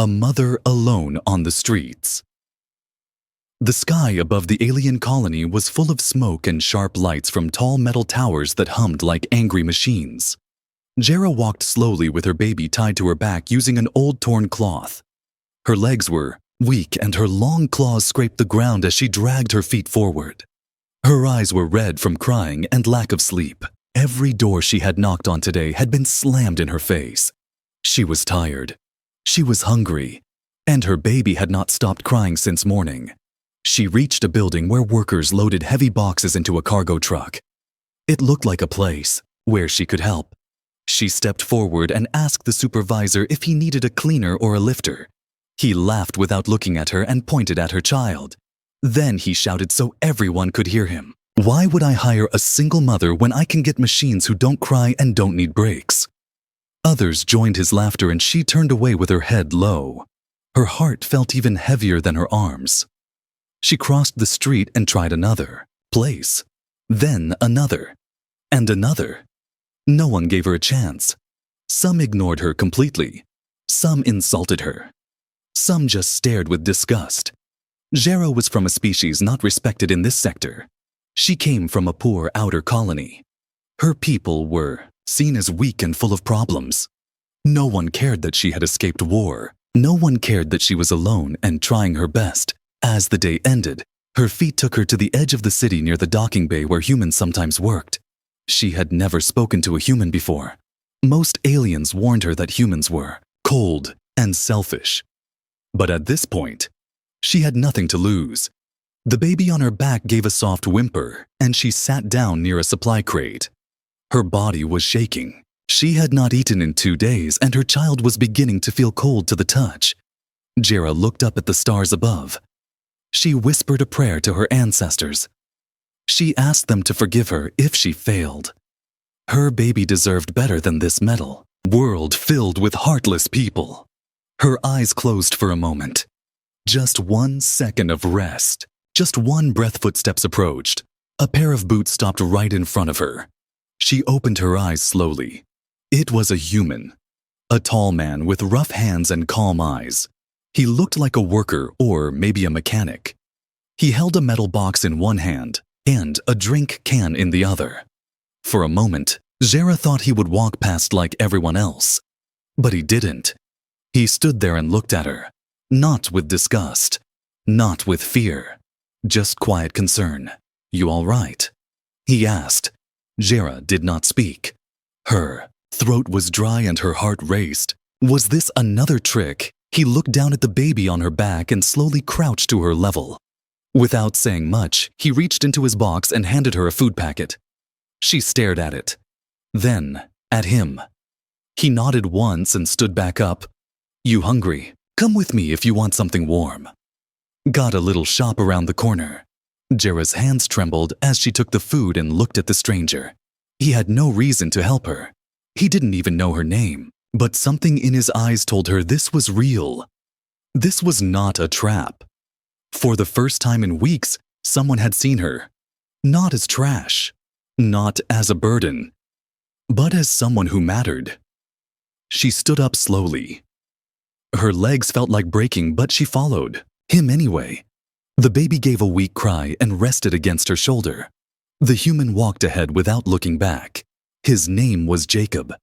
A mother alone on the streets. The sky above the alien colony was full of smoke and sharp lights from tall metal towers that hummed like angry machines. Jera walked slowly with her baby tied to her back using an old torn cloth. Her legs were weak and her long claws scraped the ground as she dragged her feet forward. Her eyes were red from crying and lack of sleep. Every door she had knocked on today had been slammed in her face. She was tired. She was hungry. And her baby had not stopped crying since morning. She reached a building where workers loaded heavy boxes into a cargo truck. It looked like a place where she could help. She stepped forward and asked the supervisor if he needed a cleaner or a lifter. He laughed without looking at her and pointed at her child. Then he shouted so everyone could hear him. Why would I hire a single mother when I can get machines who don't cry and don't need breaks? Others joined his laughter and she turned away with her head low. Her heart felt even heavier than her arms. She crossed the street and tried another place, then another, and another. No one gave her a chance. Some ignored her completely. Some insulted her. Some just stared with disgust. Jera was from a species not respected in this sector. She came from a poor outer colony. Her people were seen as weak and full of problems. No one cared that she had escaped war. No one cared that she was alone and trying her best. As the day ended, her feet took her to the edge of the city near the docking bay where humans sometimes worked. She had never spoken to a human before. Most aliens warned her that humans were cold and selfish. But at this point, she had nothing to lose. The baby on her back gave a soft whimper, and she sat down near a supply crate. Her body was shaking. She had not eaten in 2 days, and her child was beginning to feel cold to the touch. Jera looked up at the stars above. She whispered a prayer to her ancestors. She asked them to forgive her if she failed. Her baby deserved better than this metal world filled with heartless people. Her eyes closed for a moment. Just 1 second of rest. Just one breath. Footsteps approached. A pair of boots stopped right in front of her. She opened her eyes slowly. It was a human. A tall man with rough hands and calm eyes. He looked like a worker or maybe a mechanic. He held a metal box in one hand and a drink can in the other. For a moment, Jera thought he would walk past like everyone else. But he didn't. He stood there and looked at her. Not with disgust. Not with fear. Just quiet concern. "You all right?" he asked. Jera did not speak. Her throat was dry and her heart raced. Was this another trick? He looked down at the baby on her back and slowly crouched to her level. Without saying much, he reached into his box and handed her a food packet. She stared at it. Then, at him. He nodded once and stood back up. "You hungry? Come with me if you want something warm." Got a little shop around the corner. Jera's hands trembled as she took the food and looked at the stranger. He had no reason to help her. He didn't even know her name. But something in his eyes told her this was real. This was not a trap. For the first time in weeks, someone had seen her. Not as trash. Not as a burden. But as someone who mattered. She stood up slowly. Her legs felt like breaking, but she followed him anyway. The baby gave a weak cry and rested against her shoulder. The human walked ahead without looking back. His name was Jacob.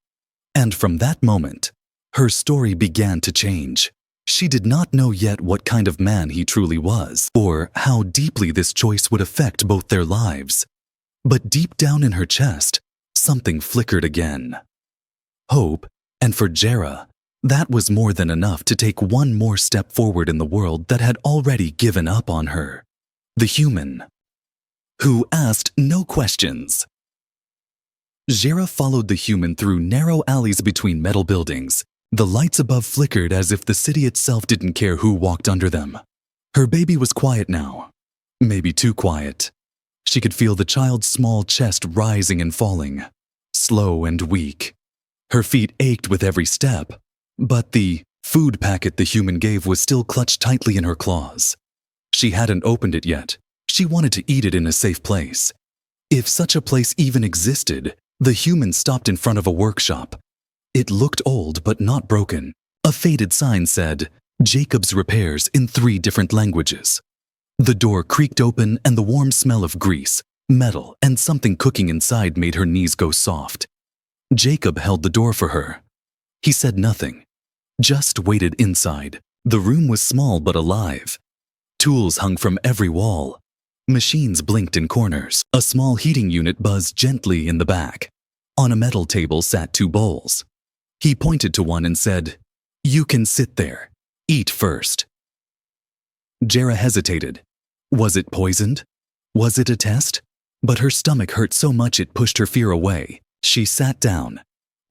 And from that moment, her story began to change. She did not know yet what kind of man he truly was, or how deeply this choice would affect both their lives. But deep down in her chest, something flickered again. Hope, and for Jera, that was more than enough to take one more step forward in the world that had already given up on her. The human, who asked no questions. Jera followed the human through narrow alleys between metal buildings. The lights above flickered as if the city itself didn't care who walked under them. Her baby was quiet now. Maybe too quiet. She could feel the child's small chest rising and falling, slow and weak. Her feet ached with every step, but the food packet the human gave was still clutched tightly in her claws. She hadn't opened it yet. She wanted to eat it in a safe place. If such a place even existed, the human stopped in front of a workshop. It looked old but not broken. A faded sign said, Jacob's repairs in 3 different languages. The door creaked open and the warm smell of grease, metal, and something cooking inside made her knees go soft. Jacob held the door for her. He said nothing, just waited inside. The room was small but alive. Tools hung from every wall. Machines blinked in corners. A small heating unit buzzed gently in the back. On a metal table sat 2 bowls. He pointed to one and said, "You can sit there. Eat first." Jera hesitated. Was it poisoned? Was it a test? But her stomach hurt so much it pushed her fear away. She sat down,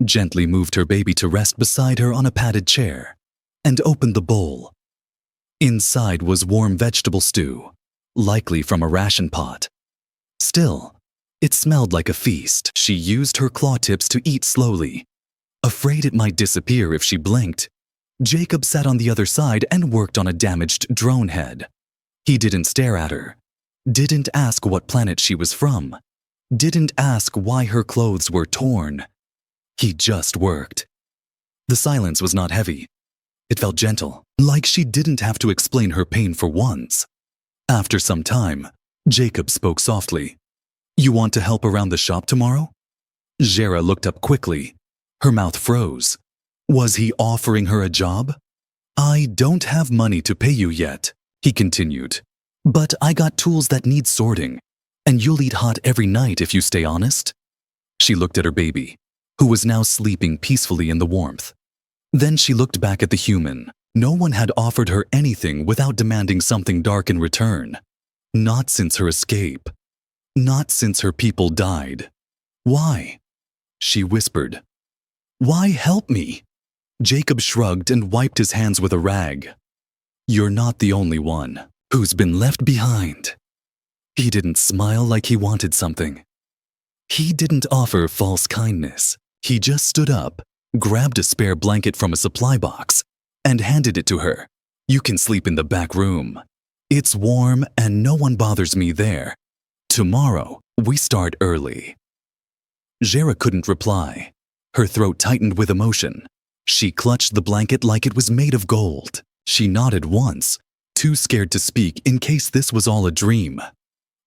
gently moved her baby to rest beside her on a padded chair, and opened the bowl. Inside was warm vegetable stew, likely from a ration pot. Still, it smelled like a feast. She used her claw tips to eat slowly. Afraid it might disappear if she blinked, Jacob sat on the other side and worked on a damaged drone head. He didn't stare at her, didn't ask what planet she was from, didn't ask why her clothes were torn. He just worked. The silence was not heavy. It felt gentle, like she didn't have to explain her pain for once. After some time, Jacob spoke softly. "You want to help around the shop tomorrow?" Jera looked up quickly. Her mouth froze. Was he offering her a job? "I don't have money to pay you yet," he continued. "But I got tools that need sorting, and you'll eat hot every night if you stay honest." She looked at her baby, who was now sleeping peacefully in the warmth. Then she looked back at the human. No one had offered her anything without demanding something dark in return. Not since her escape. Not since her people died. "Why?" she whispered. "Why help me?" Jacob shrugged and wiped his hands with a rag. "You're not the only one who's been left behind." He didn't smile like he wanted something. He didn't offer false kindness. He just stood up, grabbed a spare blanket from a supply box, and handed it to her. "You can sleep in the back room. It's warm and no one bothers me there. Tomorrow, we start early." Jera couldn't reply. Her throat tightened with emotion. She clutched the blanket like it was made of gold. She nodded once, too scared to speak in case this was all a dream.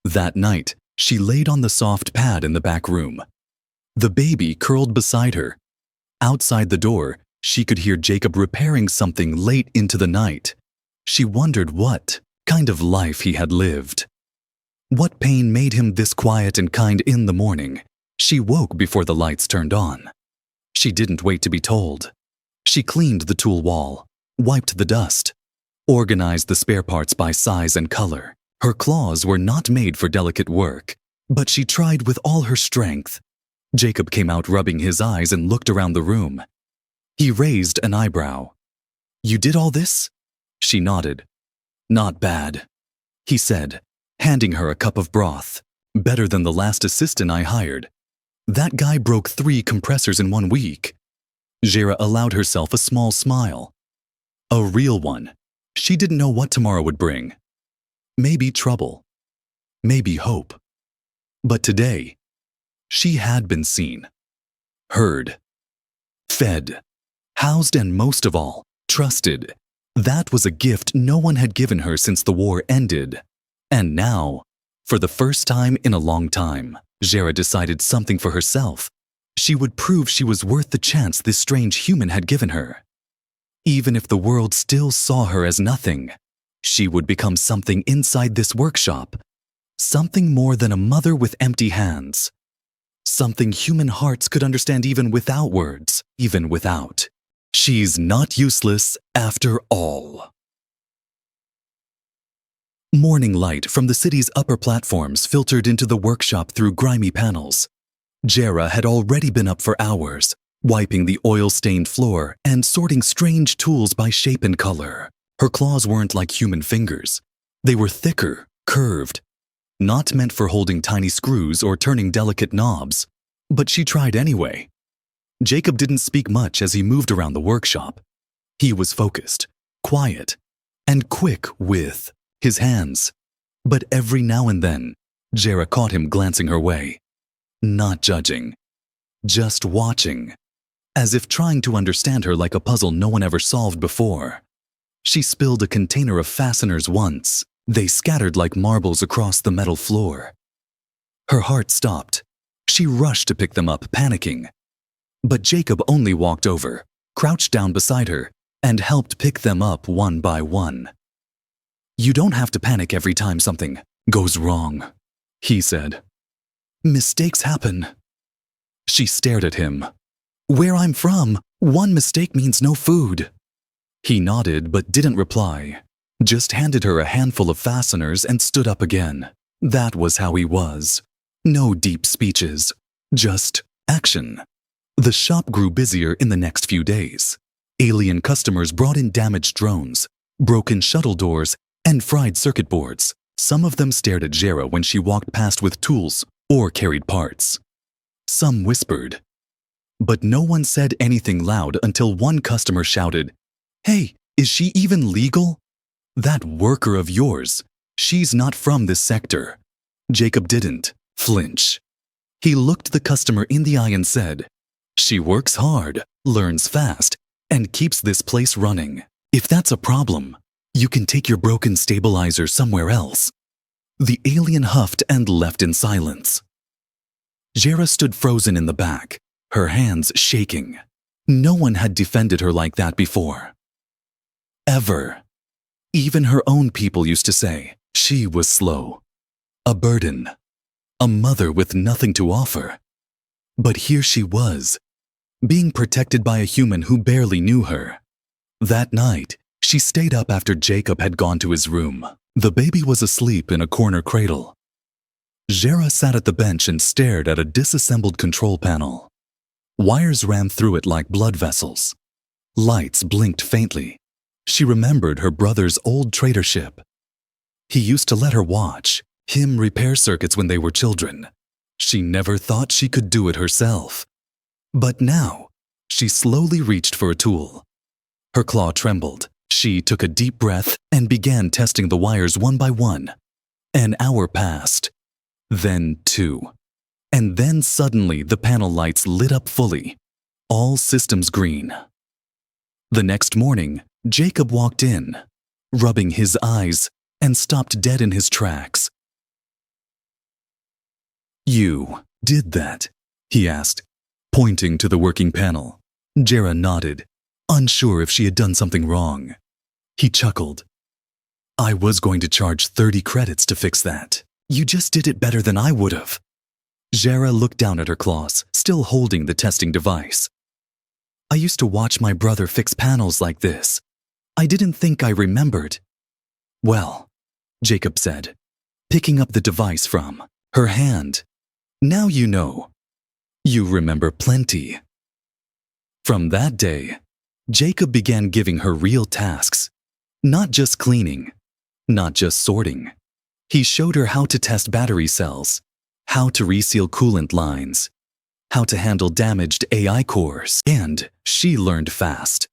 That night, she laid on the soft pad in the back room. The baby curled beside her. Outside the door, she could hear Jacob repairing something late into the night. She wondered what kind of life he had lived. What pain made him this quiet and kind in the morning? She woke before the lights turned on. She didn't wait to be told. She cleaned the tool wall, wiped the dust, organized the spare parts by size and color. Her claws were not made for delicate work, but she tried with all her strength. Jacob came out rubbing his eyes and looked around the room. He raised an eyebrow. "You did all this?" She nodded. "Not bad," he said, handing her a cup of broth. "Better than the last assistant I hired. That guy broke 3 compressors in 1 week." Jera allowed herself a small smile. A real one. She didn't know what tomorrow would bring. Maybe trouble. Maybe hope. But today, she had been seen, heard, fed, housed, and most of all, trusted. That was a gift no one had given her since the war ended. And now, for the first time in a long time, Jera decided something for herself. She would prove she was worth the chance this strange human had given her. Even if the world still saw her as nothing, she would become something inside this workshop. Something more than a mother with empty hands. Something human hearts could understand even without words, even without. She's not useless after all. Morning light from the city's upper platforms filtered into the workshop through grimy panels. Jera had already been up for hours, wiping the oil-stained floor and sorting strange tools by shape and color. Her claws weren't like human fingers. They were thicker, curved, not meant for holding tiny screws or turning delicate knobs. But she tried anyway. Jacob didn't speak much as he moved around the workshop. He was focused, quiet, and quick with his hands. But every now and then, Jera caught him glancing her way. Not judging, just watching, as if trying to understand her like a puzzle no one ever solved before. She spilled a container of fasteners once. They scattered like marbles across the metal floor. Her heart stopped. She rushed to pick them up, panicking. But Jacob only walked over, crouched down beside her, and helped pick them up one by one. "You don't have to panic every time something goes wrong," he said. "Mistakes happen." She stared at him. "Where I'm from, one mistake means no food." He nodded but didn't reply, just handed her a handful of fasteners and stood up again. That was how he was. No deep speeches, just action. The shop grew busier in the next few days. Alien customers brought in damaged drones, broken shuttle doors, and fried circuit boards. Some of them stared at Jera when she walked past with tools or carried parts. Some whispered. But no one said anything loud until one customer shouted, "Hey, is she even legal? That worker of yours, she's not from this sector." Jacob didn't flinch. He looked the customer in the eye and said, "She works hard, learns fast, and keeps this place running. If that's a problem, you can take your broken stabilizer somewhere else." The alien huffed and left in silence. Jera stood frozen in the back, her hands shaking. No one had defended her like that before. Ever. Even her own people used to say she was slow, a burden, a mother with nothing to offer. But here she was, being protected by a human who barely knew her. That night, she stayed up after Jacob had gone to his room. The baby was asleep in a corner cradle. Jera sat at the bench and stared at a disassembled control panel. Wires ran through it like blood vessels. Lights blinked faintly. She remembered her brother's old trader ship. He used to let her watch him repair circuits when they were children. She never thought she could do it herself. But now, she slowly reached for a tool. Her claw trembled. She took a deep breath and began testing the wires one by one. An hour passed. Then 2. And then suddenly the panel lights lit up fully. All systems green. The next morning, Jacob walked in, rubbing his eyes, and stopped dead in his tracks. "You did that?" he asked, pointing to the working panel. Jera nodded, unsure if she had done something wrong. He chuckled. "I was going to charge 30 credits to fix that. You just did it better than I would have." Jera looked down at her claws, still holding the testing device. "I used to watch my brother fix panels like this. I didn't think I remembered." "Well," Jacob said, picking up the device from her hand. "Now you know. You remember plenty." From that day, Jacob began giving her real tasks. Not just cleaning, not just sorting. He showed her how to test battery cells, how to reseal coolant lines, how to handle damaged AI cores, and she learned fast.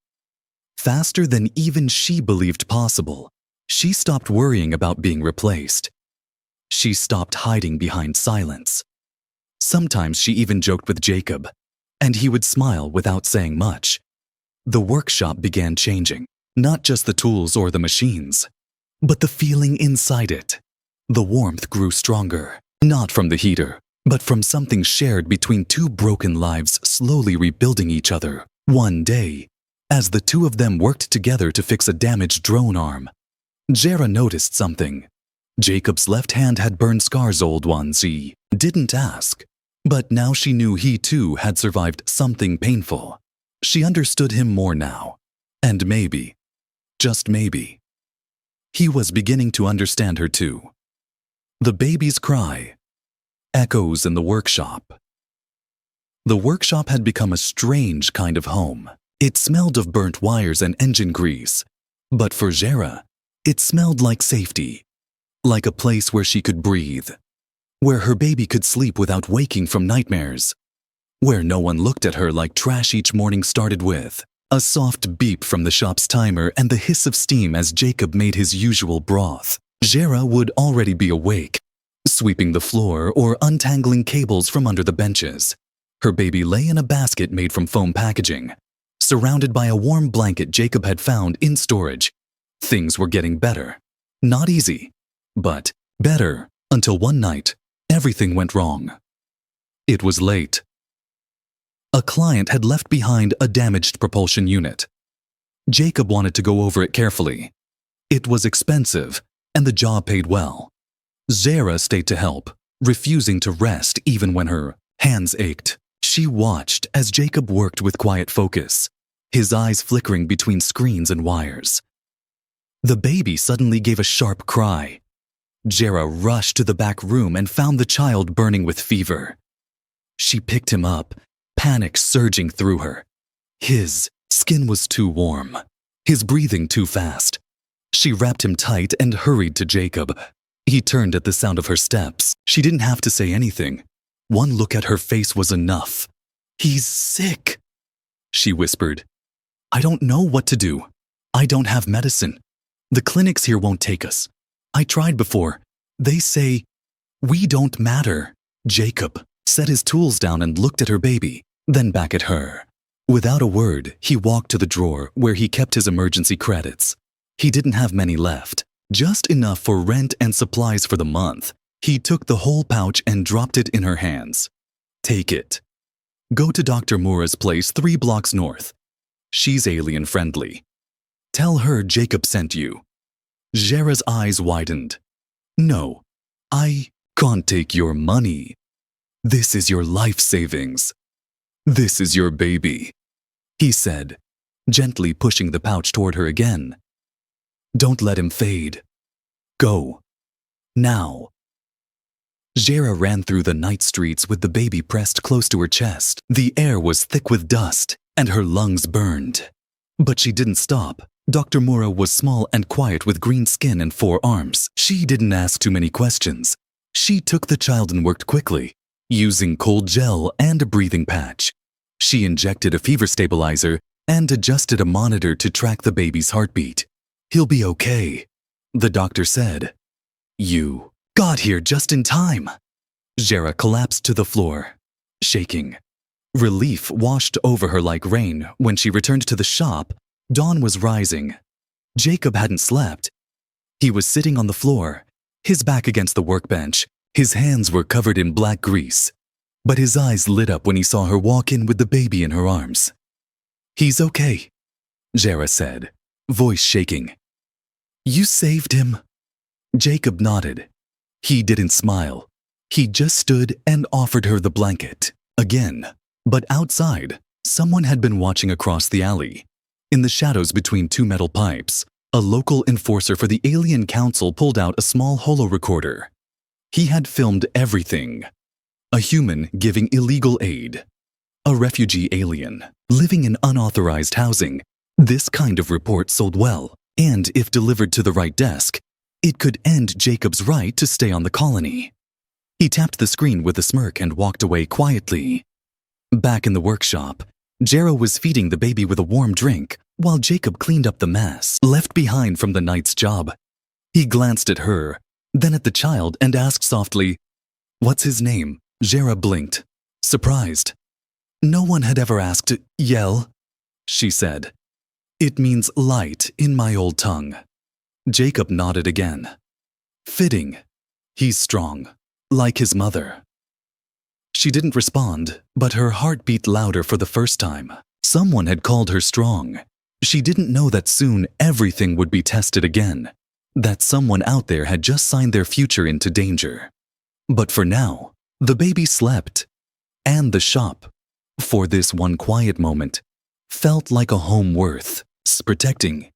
Faster than even she believed possible. She stopped worrying about being replaced. She stopped hiding behind silence. Sometimes she even joked with Jacob, and he would smile without saying much. The workshop began changing, not just the tools or the machines, but the feeling inside it. The warmth grew stronger, not from the heater, but from something shared between two broken lives slowly rebuilding each other. One day, as the two of them worked together to fix a damaged drone arm, Jera noticed something. Jacob's left hand had burned scars, old ones. He didn't ask, but now she knew he too had survived something painful. She understood him more now, and maybe, just maybe, he was beginning to understand her too. The baby's cry. Echoes in the workshop. The workshop had become a strange kind of home. It smelled of burnt wires and engine grease. But for Jera, it smelled like safety. Like a place where she could breathe. Where her baby could sleep without waking from nightmares. Where no one looked at her like trash each morning started with a soft beep from the shop's timer and the hiss of steam as Jacob made his usual broth. Jera would already be awake, sweeping the floor or untangling cables from under the benches. Her baby lay in a basket made from foam packaging, surrounded by a warm blanket Jacob had found in storage. Things were getting better. Not easy, but better until one night, everything went wrong. It was late. A client had left behind a damaged propulsion unit. Jacob wanted to go over it carefully. It was expensive, and the job paid well. Zara stayed to help, refusing to rest even when her hands ached. She watched as Jacob worked with quiet focus, his eyes flickering between screens and wires. The baby suddenly gave a sharp cry. Zara rushed to the back room and found the child burning with fever. She picked him up, panic surging through her. His skin was too warm, his breathing too fast. She wrapped him tight and hurried to Jacob. He turned at the sound of her steps. She didn't have to say anything. One look at her face was enough. "He's sick," she whispered. "I don't know what to do. I don't have medicine. The clinics here won't take us. I tried before. They say, we don't matter." Jacob set his tools down and looked at her baby, then back at her. Without a word, he walked to the drawer where he kept his emergency credits. He didn't have many left, just enough for rent and supplies for the month. He took the whole pouch and dropped it in her hands. "Take it. Go to Dr. Mora's place 3 blocks north. She's alien-friendly. Tell her Jacob sent you." Zara's eyes widened. "No, I can't take your money. This is your life savings. This is your baby," he said, gently pushing the pouch toward her again. "Don't let him fade. Go. Now." Zara ran through the night streets with the baby pressed close to her chest. The air was thick with dust, and her lungs burned. But she didn't stop. Dr. Mora was small and quiet with green skin and 4 arms. She didn't ask too many questions. She took the child and worked quickly, using cold gel and a breathing patch. She injected a fever stabilizer and adjusted a monitor to track the baby's heartbeat. "He'll be okay," the doctor said. "You got here just in time." Zara collapsed to the floor, shaking. Relief washed over her like rain when she returned to the shop. Dawn was rising. Jacob hadn't slept. He was sitting on the floor, his back against the workbench. His hands were covered in black grease, but his eyes lit up when he saw her walk in with the baby in her arms. "He's okay," Zara said, voice shaking. "You saved him." Jacob nodded. He didn't smile. He just stood and offered her the blanket. Again. But outside, someone had been watching across the alley. In the shadows between 2 metal pipes, a local enforcer for the Alien Council pulled out a small holo-recorder. He had filmed everything. A human giving illegal aid. A refugee alien living in unauthorized housing. This kind of report sold well, and if delivered to the right desk, it could end Jacob's right to stay on the colony. He tapped the screen with a smirk and walked away quietly. Back in the workshop, Zara was feeding the baby with a warm drink while Jacob cleaned up the mess left behind from the night's job. He glanced at her, then at the child and asked softly, "What's his name?" Zara blinked, surprised. "No one had ever asked Yell," she said. "It means light in my old tongue." Jacob nodded again. "Fitting. He's strong, like his mother." She didn't respond, but her heart beat louder for the first time. Someone had called her strong. She didn't know that soon everything would be tested again, that someone out there had just signed their future into danger. But for now, the baby slept, and the shop, for this one quiet moment, felt like a home worth protecting.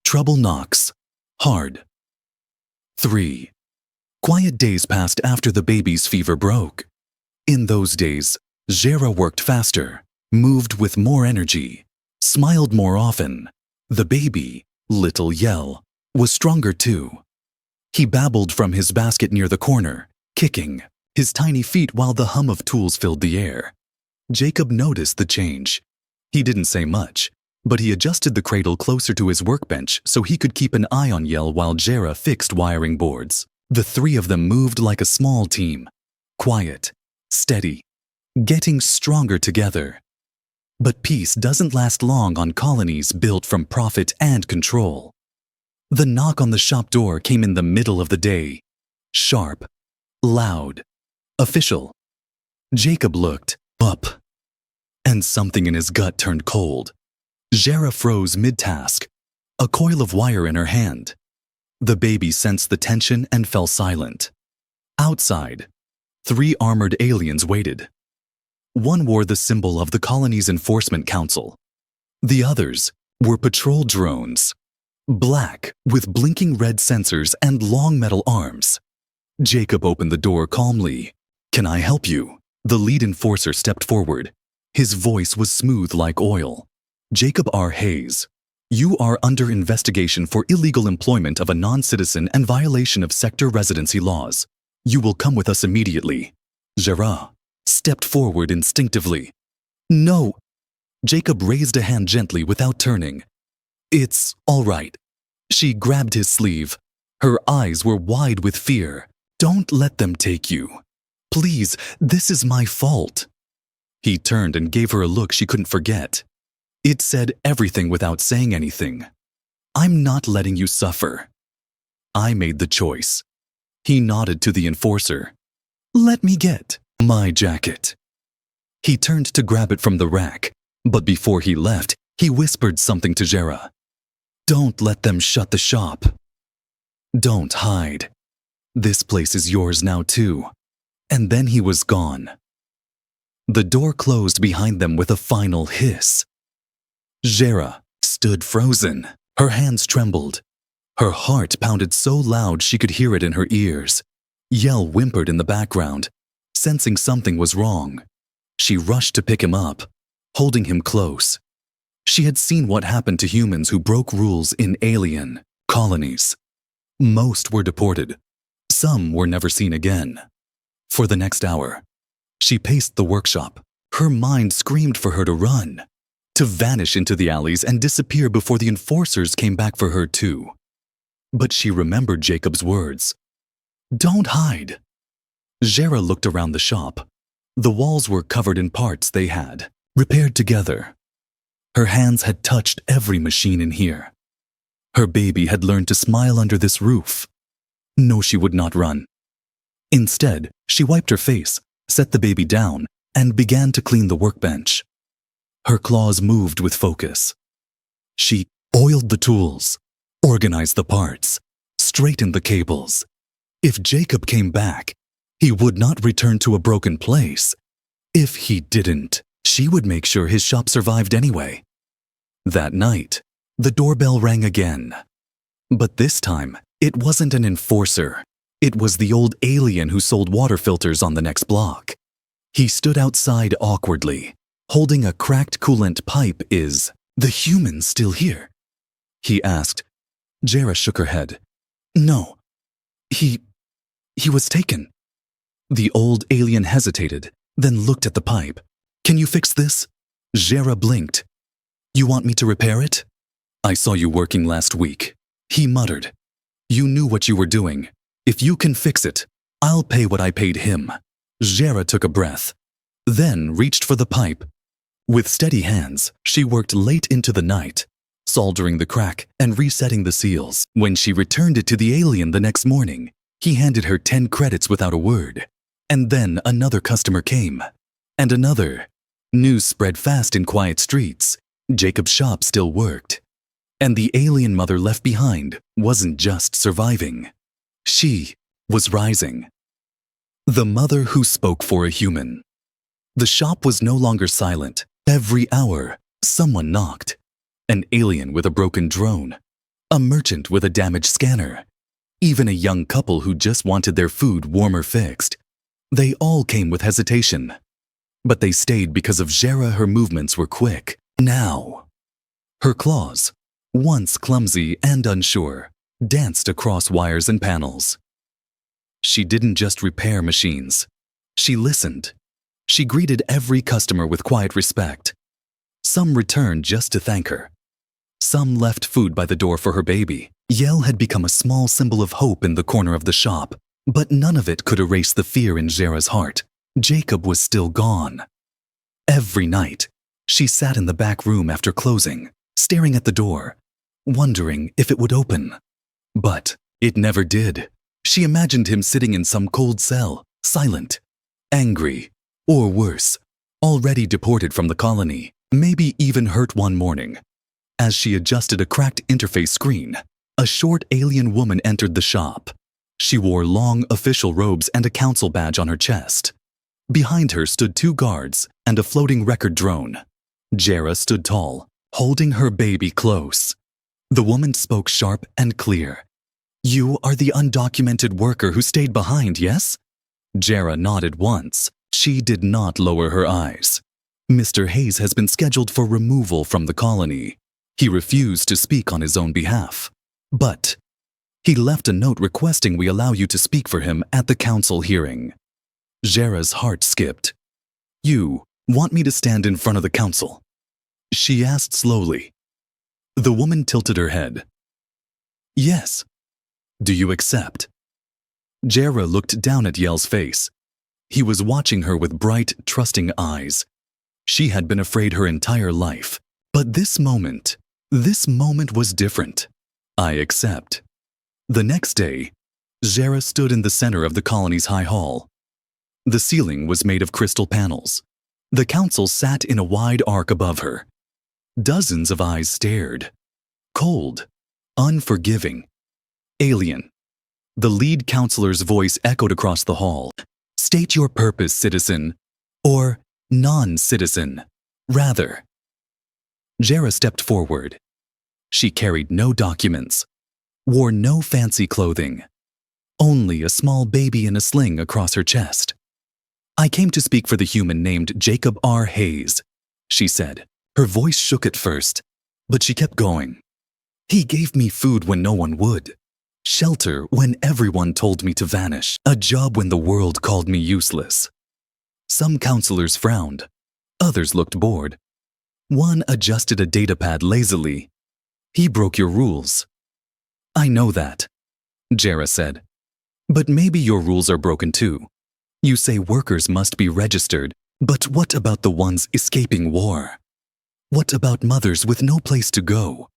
Trouble knocks. Hard. 3. Quiet days passed after the baby's fever broke. In those days, Zara worked faster, moved with more energy, smiled more often. The baby, little Yell, was stronger too. He babbled from his basket near the corner, kicking his tiny feet while the hum of tools filled the air. Jacob noticed the change. He didn't say much, but he adjusted the cradle closer to his workbench so he could keep an eye on Yell while Zara fixed wiring boards. The 3 of them moved like a small team, quiet, steady, getting stronger together. But peace doesn't last long on colonies built from profit and control. The knock on the shop door came in the middle of the day. Sharp, loud, official. Jacob looked up, and something in his gut turned cold. Jera froze mid-task, a coil of wire in her hand. The baby sensed the tension and fell silent. Outside, 3 armored aliens waited. One wore the symbol of the colony's enforcement council. The others were patrol drones, black with blinking red sensors and long metal arms. Jacob opened the door calmly. "Can I help you?" The lead enforcer stepped forward. His voice was smooth like oil. "Jacob R. Hayes, you are under investigation for illegal employment of a non-citizen and violation of sector residency laws. You will come with us immediately." Jera stepped forward instinctively. "No." Jacob raised a hand gently without turning. "It's all right." She grabbed his sleeve. Her eyes were wide with fear. "Don't let them take you. Please, this is my fault." He turned and gave her a look she couldn't forget. It said everything without saying anything. "I'm not letting you suffer. I made the choice." He nodded to the enforcer. "Let me get my jacket." He turned to grab it from the rack, but before he left, he whispered something to Jera. "Don't let them shut the shop. Don't hide. This place is yours now too." And then he was gone. The door closed behind them with a final hiss. Jera stood frozen. Her hands trembled. Her heart pounded so loud she could hear it in her ears. Yell whimpered in the background, sensing something was wrong. She rushed to pick him up, holding him close. She had seen what happened to humans who broke rules in alien colonies. Most were deported. Some were never seen again. For the next hour, she paced the workshop. Her mind screamed for her to run, to vanish into the alleys and disappear before the enforcers came back for her too. But she remembered Jacob's words. "Don't hide." Jera looked around the shop. The walls were covered in parts they had repaired together. Her hands had touched every machine in here. Her baby had learned to smile under this roof. No, she would not run. Instead, she wiped her face, set the baby down, and began to clean the workbench. Her claws moved with focus. She oiled the tools, organized the parts, straightened the cables. If Jacob came back, he would not return to a broken place. If he didn't, she would make sure his shop survived anyway. That night, the doorbell rang again. But this time, it wasn't an enforcer. It was the old alien who sold water filters on the next block. He stood outside awkwardly, holding a cracked coolant pipe. "Is the human still here?" he asked. Jera shook her head. "No. He was taken." The old alien hesitated, then looked at the pipe. "Can you fix this?" Jera blinked. "You want me to repair it?" "I saw you working last week," he muttered. "You knew what you were doing. If you can fix it, I'll pay what I paid him." Jera took a breath, then reached for the pipe. With steady hands, she worked late into the night, soldering the crack and resetting the seals. When she returned it to the alien the next morning, he handed her 10 credits without a word. And then another customer came, and another. News spread fast in quiet streets. Jacob's shop still worked. And the alien mother left behind wasn't just surviving. She was rising. The mother who spoke for a human. The shop was no longer silent. Every hour, someone knocked. An alien with a broken drone. A merchant with a damaged scanner. Even a young couple who just wanted their food warmer fixed. They all came with hesitation. But they stayed because of Jera. Her movements were quick. Now, her claws, once clumsy and unsure, danced across wires and panels. She didn't just repair machines. She listened. She greeted every customer with quiet respect. Some returned just to thank her. Some left food by the door for her baby. Yell had become a small symbol of hope in the corner of the shop, but none of it could erase the fear in Jera's heart. Jacob was still gone. Every night, she sat in the back room after closing, staring at the door, wondering if it would open. But it never did. She imagined him sitting in some cold cell, silent, angry, or worse, already deported from the colony, maybe even hurt one morning. As she adjusted a cracked interface screen, a short alien woman entered the shop. She wore long official robes and a council badge on her chest. Behind her stood 2 guards and a floating record drone. Jera stood tall, holding her baby close. The woman spoke sharp and clear. "You are the undocumented worker who stayed behind, yes?" Jera nodded once. She did not lower her eyes. "Mr. Hayes has been scheduled for removal from the colony. He refused to speak on his own behalf. But he left a note requesting we allow you to speak for him at the council hearing." Jera's heart skipped. "You want me to stand in front of the council?" she asked slowly. The woman tilted her head. "Yes. Do you accept?" Jera looked down at Yell's face. He was watching her with bright, trusting eyes. She had been afraid her entire life. But this moment was different. "I accept." The next day, Jera stood in the center of the colony's high hall. The ceiling was made of crystal panels. The council sat in a wide arc above her. Dozens of eyes stared. Cold, unforgiving, alien. The lead counselor's voice echoed across the hall. "State your purpose, citizen, or non-citizen, rather." Jera stepped forward. She carried no documents, wore no fancy clothing, only a small baby in a sling across her chest. "I came to speak for the human named Jacob R. Hayes," she said. Her voice shook at first, but she kept going. "He gave me food when no one would, shelter when everyone told me to vanish, a job when the world called me useless." Some counselors frowned. Others looked bored. One adjusted a datapad lazily. "He broke your rules." "I know that," Jera said. "But maybe your rules are broken too. You say workers must be registered, but what about the ones escaping war? What about mothers with no place to go?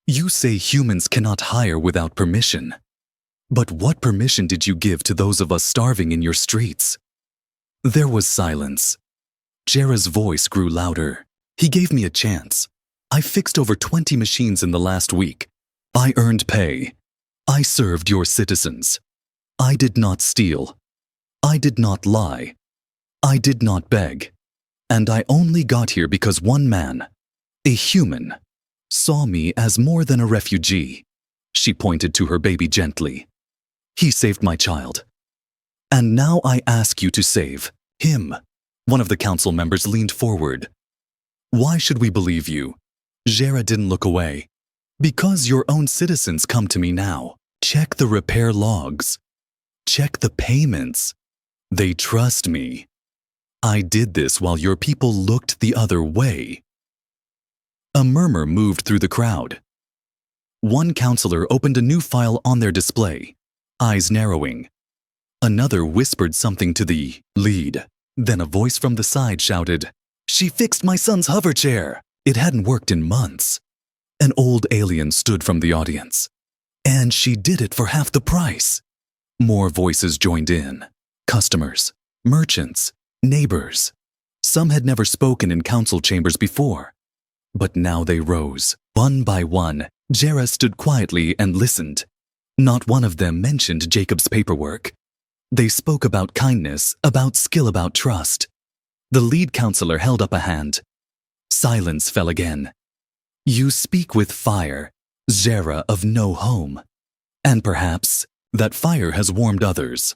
You say humans cannot hire without permission. But what permission did you give to those of us starving in your streets?" There was silence. Jera's voice grew louder. "He gave me a chance. I fixed over 20 machines in the last week. I earned pay. I served your citizens. I did not steal. I did not lie. I did not beg. And I only got here because one man, a human, saw me as more than a refugee." She pointed to her baby gently. "He saved my child. And now I ask you to save him." One of the council members leaned forward. "Why should we believe you?" Jera didn't look away. "Because your own citizens come to me now. Check the repair logs. Check the payments. They trust me. I did this while your people looked the other way." A murmur moved through the crowd. One counselor opened a new file on their display, eyes narrowing. Another whispered something to the lead. Then a voice from the side shouted, "She fixed my son's hover chair. It hadn't worked in months." An old alien stood from the audience. "And she did it for half the price." More voices joined in. Customers, merchants, neighbors. Some had never spoken in council chambers before. But now they rose. One by one, Jera stood quietly and listened. Not one of them mentioned Jacob's paperwork. They spoke about kindness, about skill, about trust. The lead counselor held up a hand. Silence fell again. "You speak with fire, Jera of no home. And perhaps that fire has warmed others."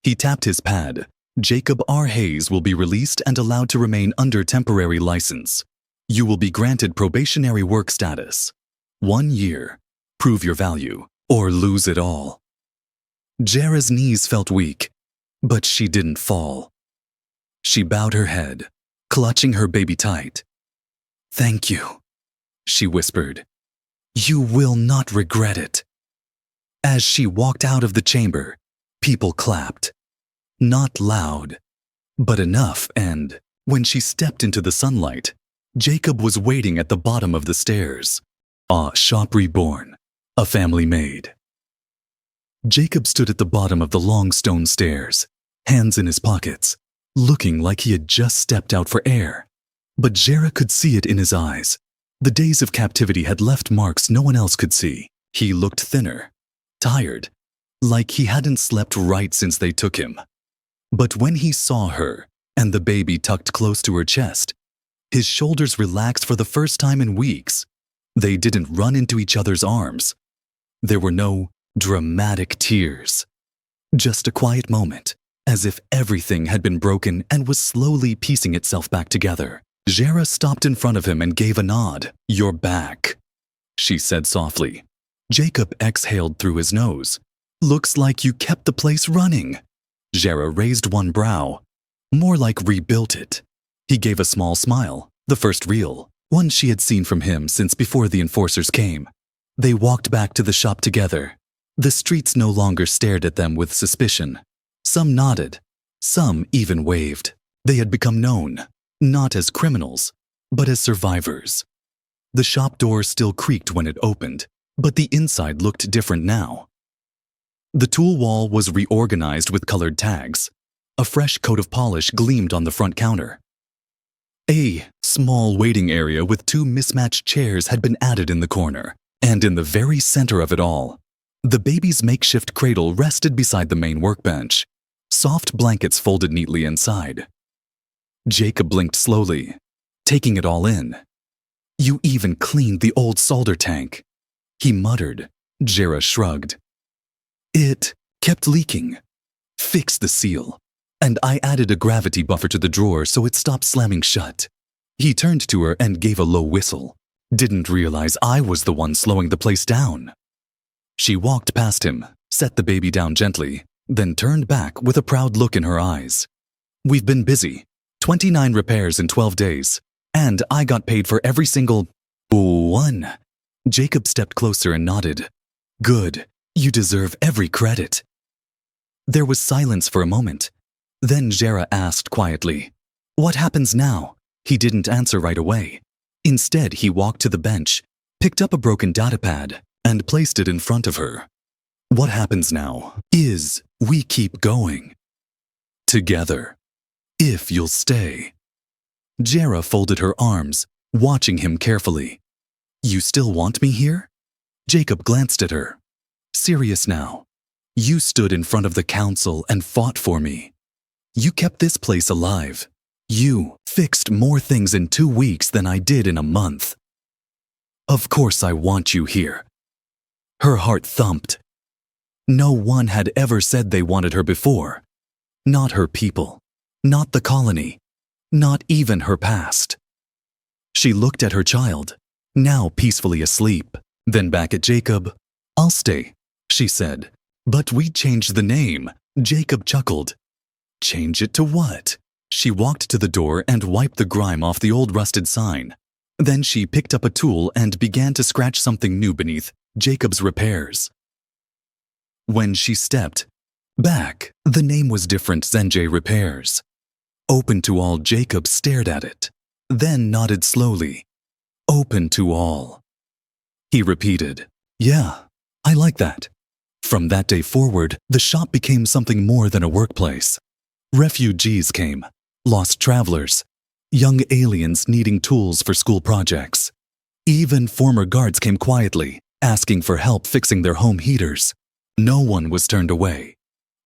He tapped his pad. "Jacob R. Hayes will be released and allowed to remain under temporary license. You will be granted probationary work status. 1 year. Prove your value, or lose it all." Jera's knees felt weak, but she didn't fall. She bowed her head, clutching her baby tight. "Thank you," she whispered. "You will not regret it." As she walked out of the chamber, people clapped. Not loud, but enough, and when she stepped into the sunlight, Jacob was waiting at the bottom of the stairs. A shop reborn, a family maid. Jacob stood at the bottom of the long stone stairs, hands in his pockets, looking like he had just stepped out for air. But Jera could see it in his eyes. The days of captivity had left marks no one else could see. He looked thinner, tired, like he hadn't slept right since they took him. But when he saw her and the baby tucked close to her chest, his shoulders relaxed for the first time in weeks. They didn't run into each other's arms. There were no dramatic tears. Just a quiet moment, as if everything had been broken and was slowly piecing itself back together. Jera stopped in front of him and gave a nod. "You're back," she said softly. Jacob exhaled through his nose. "Looks like you kept the place running." Jera raised one brow, more like rebuilt it. He gave a small smile, the first real one she had seen from him since before the enforcers came. They walked back to the shop together. The streets no longer stared at them with suspicion. Some nodded, some even waved. They had become known, not as criminals, but as survivors. The shop door still creaked when it opened, but the inside looked different now. The tool wall was reorganized with colored tags. A fresh coat of polish gleamed on the front counter. A small waiting area with two mismatched chairs had been added in the corner, and in the very center of it all, the baby's makeshift cradle rested beside the main workbench, soft blankets folded neatly inside. Jacob blinked slowly, taking it all in. "You even cleaned the old solder tank," he muttered. Jera shrugged. "It kept leaking. Fix the seal. And I added a gravity buffer to the drawer so it stopped slamming shut." He turned to her and gave a low whistle. "Didn't realize I was the one slowing the place down." She walked past him, set the baby down gently, then turned back with a proud look in her eyes. "We've been busy. 29 repairs in 12 days. And I got paid for every single one." Jacob stepped closer and nodded. "Good. You deserve every credit." There was silence for a moment. Then Jera asked quietly, "What happens now?" He didn't answer right away. Instead, he walked to the bench, picked up a broken datapad, and placed it in front of her. "What happens now is we keep going. Together. If you'll stay." Jera folded her arms, watching him carefully. "You still want me here?" Jacob glanced at her. "Serious now. You stood in front of the council and fought for me. You kept this place alive. You fixed more things in 2 weeks than I did in a month. Of course I want you here." Her heart thumped. No one had ever said they wanted her before. Not her people. Not the colony. Not even her past. She looked at her child, now peacefully asleep, then back at Jacob. "I'll stay," she said. "But we changed the name." Jacob chuckled. "Change it to what?" She walked to the door and wiped the grime off the old rusted sign. Then she picked up a tool and began to scratch something new beneath Jacob's repairs. When she stepped back, the name was different. Zenj Repairs. Open to all. Jacob stared at it, then nodded slowly. "Open to all." He repeated, "Yeah, I like that." From that day forward, the shop became something more than a workplace. Refugees came, lost travelers, young aliens needing tools for school projects. Even former guards came quietly, asking for help fixing their home heaters. No one was turned away.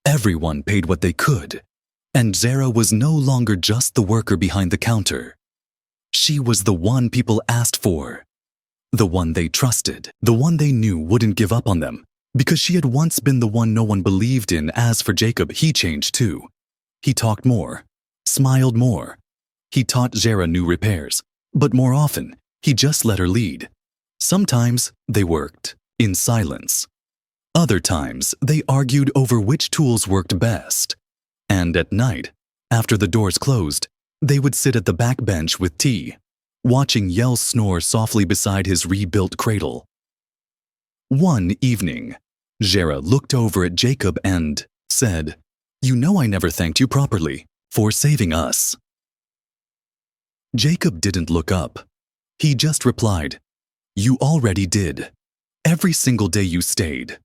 Everyone paid what they could. And Jera was no longer just the worker behind the counter. She was the one people asked for. The one they trusted. The one they knew wouldn't give up on them. Because she had once been the one no one believed in. As for Jacob, he changed too. He talked more, smiled more. He taught Jera new repairs, but more often, he just let her lead. Sometimes they worked in silence. Other times, they argued over which tools worked best. And at night, after the doors closed, they would sit at the back bench with tea, watching Yell snore softly beside his rebuilt cradle. One evening, Jera looked over at Jacob and said, "You know I never thanked you properly for saving us." Jacob didn't look up. He just replied, "You already did." every single day you stayed.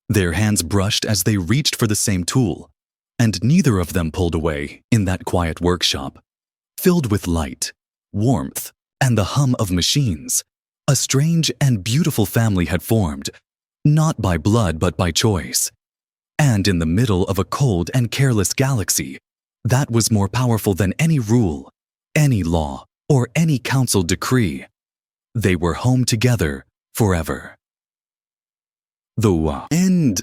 Their hands brushed as they reached for the same tool, and neither of them pulled away in that quiet workshop. Filled with light, warmth, and the hum of machines, a strange and beautiful family had formed, not by blood but by choice. And in the middle of a cold and careless galaxy, that was more powerful than any rule, any law, or any council decree. They were home together forever. The end